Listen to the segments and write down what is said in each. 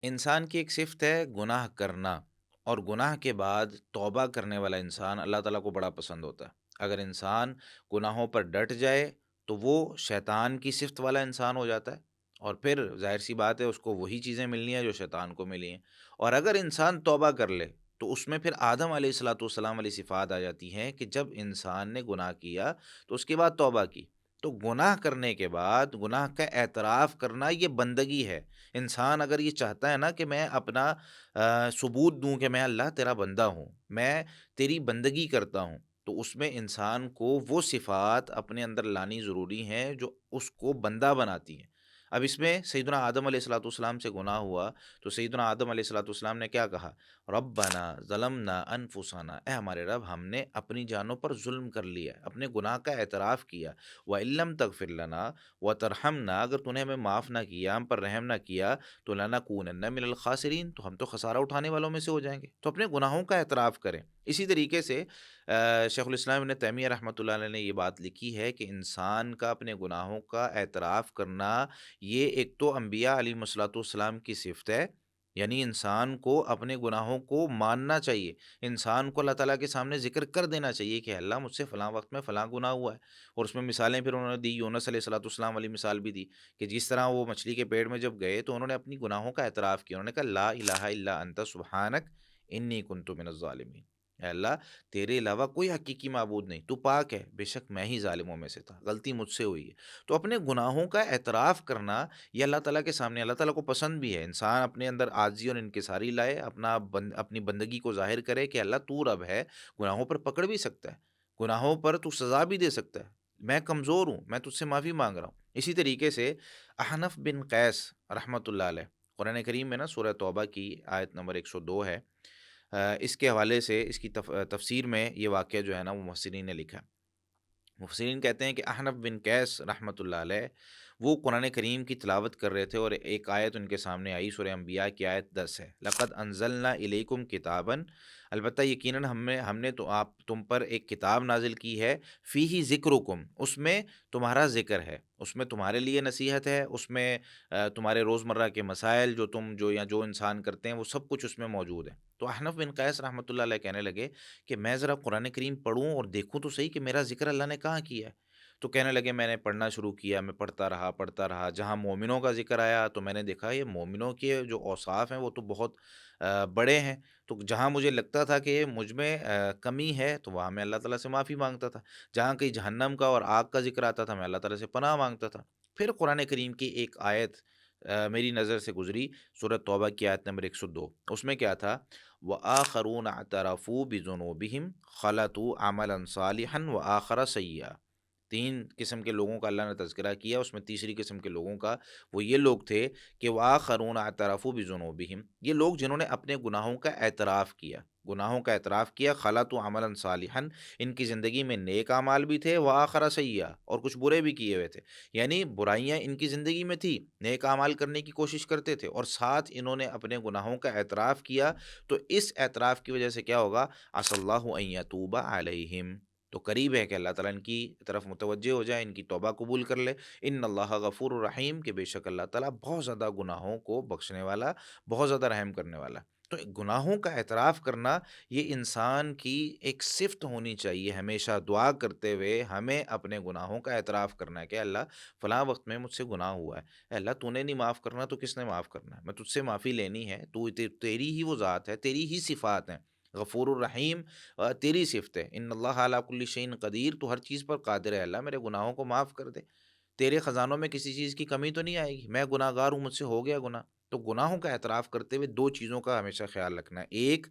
انسان کی ایک صفت ہے گناہ کرنا، اور گناہ کے بعد توبہ کرنے والا انسان اللہ تعالیٰ کو بڑا پسند ہوتا ہے۔ اگر انسان گناہوں پر ڈٹ جائے تو وہ شیطان کی صفت والا انسان ہو جاتا ہے، اور پھر ظاہر سی بات ہے اس کو وہی چیزیں ملنی ہیں جو شیطان کو ملی ہیں۔ اور اگر انسان توبہ کر لے تو اس میں پھر آدم علیہ الصلاۃ والسلام والی صفات آ جاتی ہیں کہ جب انسان نے گناہ کیا تو اس کے بعد توبہ کی۔ تو گناہ کرنے کے بعد گناہ کا اعتراف کرنا یہ بندگی ہے۔ انسان اگر یہ چاہتا ہے نا کہ میں اپنا ثبوت دوں کہ میں اللہ تیرا بندہ ہوں، میں تیری بندگی کرتا ہوں، تو اس میں انسان کو وہ صفات اپنے اندر لانی ضروری ہیں جو اس کو بندہ بناتی ہیں۔ اب اس میں سیدنا آدم علیہ الصلوۃ والسلام سے گناہ ہوا تو سیدنا آدم علیہ الصلوۃ والسلام نے کیا کہا؟ ربنا ظلمنا انفسنا، اے ہمارے رب ہم نے اپنی جانوں پر ظلم کر لیا، اپنے گناہ کا اعتراف کیا۔ وَإِن لَّمْ تَغْفِرْ لَنَا وَتَرْحَمْنَا، اگر تو نے ہمیں معاف نہ کیا، ہم پر رحم نہ کیا، تو لَنَكُونَنَّ مِنَ الْخَاسِرِينَ، تو ہم تو خسارہ اٹھانے والوں میں سے ہو جائیں گے۔ تو اپنے گناہوں کا اعتراف کریں۔ اسی طریقے سے شیخ الاسلام ابن تیمیہ رحمۃ اللہ علیہ نے یہ بات لکھی ہے کہ انسان کا اپنے گناہوں کا اعتراف کرنا یہ ایک تو انبیاء علیہ الصلوۃ والسلام کی صفت ہے، یعنی انسان کو اپنے گناہوں کو ماننا چاہیے، انسان کو اللہ تعالیٰ کے سامنے ذکر کر دینا چاہیے کہ اللہ مجھ سے فلاں وقت میں فلاں گناہ ہوا ہے۔ اور اس میں مثالیں پھر انہوں نے دی، یونس علیہ الصلوۃ والسلام والی مثال بھی دی کہ جس طرح وہ مچھلی کے پیٹ میں جب گئے تو انہوں نے اپنی گناہوں کا اعتراف کیا، انہوں نے کہا لا الہ الا انت سبحانک انی کنت من الظالمین، اے اللہ تیرے علاوہ کوئی حقیقی معبود نہیں، تو پاک ہے، بے شک میں ہی ظالموں میں سے تھا، غلطی مجھ سے ہوئی ہے۔ تو اپنے گناہوں کا اعتراف کرنا یہ اللہ تعالیٰ کے سامنے اللہ تعالیٰ کو پسند بھی ہے، انسان اپنے اندر عاجزی اور انکساری لائے، اپنی بندگی کو ظاہر کرے کہ اللہ تو رب ہے، گناہوں پر پکڑ بھی سکتا ہے، گناہوں پر تو سزا بھی دے سکتا ہے، میں کمزور ہوں، میں تجھ سے معافی مانگ رہا ہوں۔ اسی طریقے سے احنف بن قیس رحمۃ اللہ علیہ، قرآن کریم میں نا سورہ توبہ کی آیت نمبر 102 ہے، اس کے حوالے سے اس کی تفسیر میں یہ واقعہ جو ہے نا وہ مفسرین نے لکھا۔ مفسرین کہتے ہیں کہ احنف بن قیس رحمۃ اللہ علیہ وہ قرآن کریم کی تلاوت کر رہے تھے، اور ایک آیت ان کے سامنے آئی، سورہ انبیاء کی آیت 10 ہے، لقد انزلنا الیکم کتابا، البتہ یقیناً ہم نے تو تم پر ایک کتاب نازل کی ہے، فیہ ذکرکم، اس میں تمہارا ذکر ہے، اس میں تمہارے لیے نصیحت ہے، اس میں تمہارے روزمرہ کے مسائل جو انسان کرتے ہیں وہ سب کچھ اس میں موجود ہے۔ تو احنف بن قیس رحمۃ اللہ علیہ کہنے لگے کہ میں ذرا قرآن کریم پڑھوں اور دیکھوں تو صحیح کہ میرا ذکر اللہ نے کہاں کیا ہے۔ تو کہنے لگے میں نے پڑھنا شروع کیا، میں پڑھتا رہا، جہاں مومنوں کا ذکر آیا تو میں نے دیکھا یہ مومنوں کے جو اوصاف ہیں وہ تو بہت بڑے ہیں، تو جہاں مجھے لگتا تھا کہ مجھ میں کمی ہے تو وہاں میں اللہ تعالیٰ سے معافی مانگتا تھا، جہاں کہیں جہنم کا اور آگ کا ذکر آتا تھا میں اللہ تعالیٰ سے پناہ مانگتا تھا۔ پھر قرآن کریم کی ایک آیت میری نظر سے گزری، سورۃ توبہ کی آیت نمبر 102، اس میں کیا تھا؟ وَآخَرُونَ اعْتَرَفُوا بِذُنُوبِهِمْ خَلَطُوا عَمَلًا صَالِحًا وَآخَرَ سَيِّئًا۔ تین قسم کے لوگوں کا اللہ نے تذکرہ کیا، اس میں تیسری قسم کے لوگوں کا وہ یہ لوگ تھے کہ وَآخَرُونَ اعْتَرَفُوا بِذُنُوبِهِمْ، یہ لوگ جنہوں نے اپنے گناہوں کا اعتراف کیا، خَلَطُوا عَمَلًا صَالِحًا، ان کی زندگی میں نیک اعمال بھی تھے، وَآخَرَ سَيِّئًا، اور کچھ برے بھی کیے ہوئے تھے، یعنی برائیاں ان کی زندگی میں تھی، نیک اعمال کرنے کی کوشش کرتے تھے، اور ساتھ انہوں نے اپنے گناہوں کا اعتراف کیا۔ تو اس اعتراف کی وجہ سے کیا ہوگا؟ عَسَى اللَّهُ أَن يَتُوبَ عَلَيْهِمْ، تو قریب ہے کہ اللہ تعالیٰ ان کی طرف متوجہ ہو جائے، ان کی توبہ قبول کر لے۔ ان اللہ غفور الرحیم، کہ بے شک اللہ تعالیٰ بہت زیادہ گناہوں کو بخشنے والا، بہت زیادہ رحم کرنے والا۔ تو گناہوں کا اعتراف کرنا یہ انسان کی ایک صفت ہونی چاہیے، ہمیشہ دعا کرتے ہوئے ہمیں اپنے گناہوں کا اعتراف کرنا ہے کہ اللہ فلاں وقت میں مجھ سے گناہ ہوا ہے، اے اللہ تو نے نہیں معاف کرنا تو کس نے معاف کرنا ہے، میں تجھ سے معافی لینی ہے، تیری ہی وہ ذات ہے، تیری ہی صفات ہیں، غفور الرحیم تیری صفت ہے، ان اللہ علی کل شیء قدیر، تو ہر چیز پر قادر ہے، اللہ میرے گناہوں کو معاف کر دے، تیرے خزانوں میں کسی چیز کی کمی تو نہیں آئے گی، میں گناہ گار ہوں، مجھ سے ہو گیا گناہ۔ تو گناہوں کا اعتراف کرتے ہوئے دو چیزوں کا ہمیشہ خیال رکھنا ہے، ایک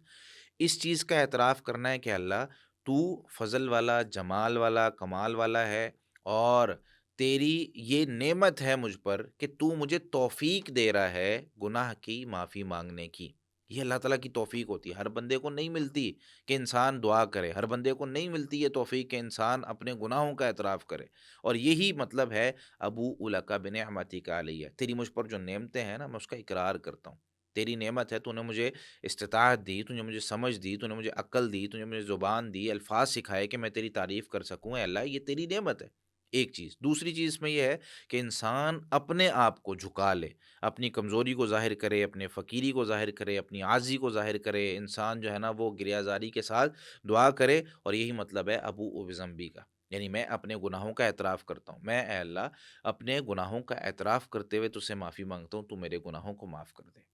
اس چیز کا اعتراف کرنا ہے کہ اللہ تو فضل والا، جمال والا، کمال والا ہے، اور تیری یہ نعمت ہے مجھ پر کہ تو مجھے توفیق دے رہا ہے گناہ کی معافی مانگنے کی۔ یہ اللہ تعالیٰ کی توفیق ہوتی ہے، ہر بندے کو نہیں ملتی کہ انسان دعا کرے، ہر بندے کو نہیں ملتی یہ توفیق کہ انسان اپنے گناہوں کا اعتراف کرے، اور یہی مطلب ہے ابو لک بنعمتک علیہ، تیری مجھ پر جو نعمتیں ہیں نا میں اس کا اقرار کرتا ہوں، تیری نعمت ہے، تو نے مجھے استطاعت دی، تو نے مجھے سمجھ دی، تو نے مجھے عقل دی، تو نے مجھے زبان دی، الفاظ سکھائے کہ میں تیری تعریف کر سکوں، اے اللہ یہ تیری نعمت ہے، ایک چیز، دوسری چیز اس میں یہ ہے کہ انسان اپنے آپ کو جھکا لے، اپنی کمزوری کو ظاہر کرے، اپنے فقیری کو ظاہر کرے، اپنی عاجزی کو ظاہر کرے، انسان جو ہے نا وہ گریازاری کے ساتھ دعا کرے، اور یہی مطلب ہے ابو بذنبی کا، یعنی میں اپنے گناہوں کا اعتراف کرتا ہوں، میں اے اللہ اپنے گناہوں کا اعتراف کرتے ہوئے تجھ سے معافی مانگتا ہوں، تو میرے گناہوں کو معاف کر دے۔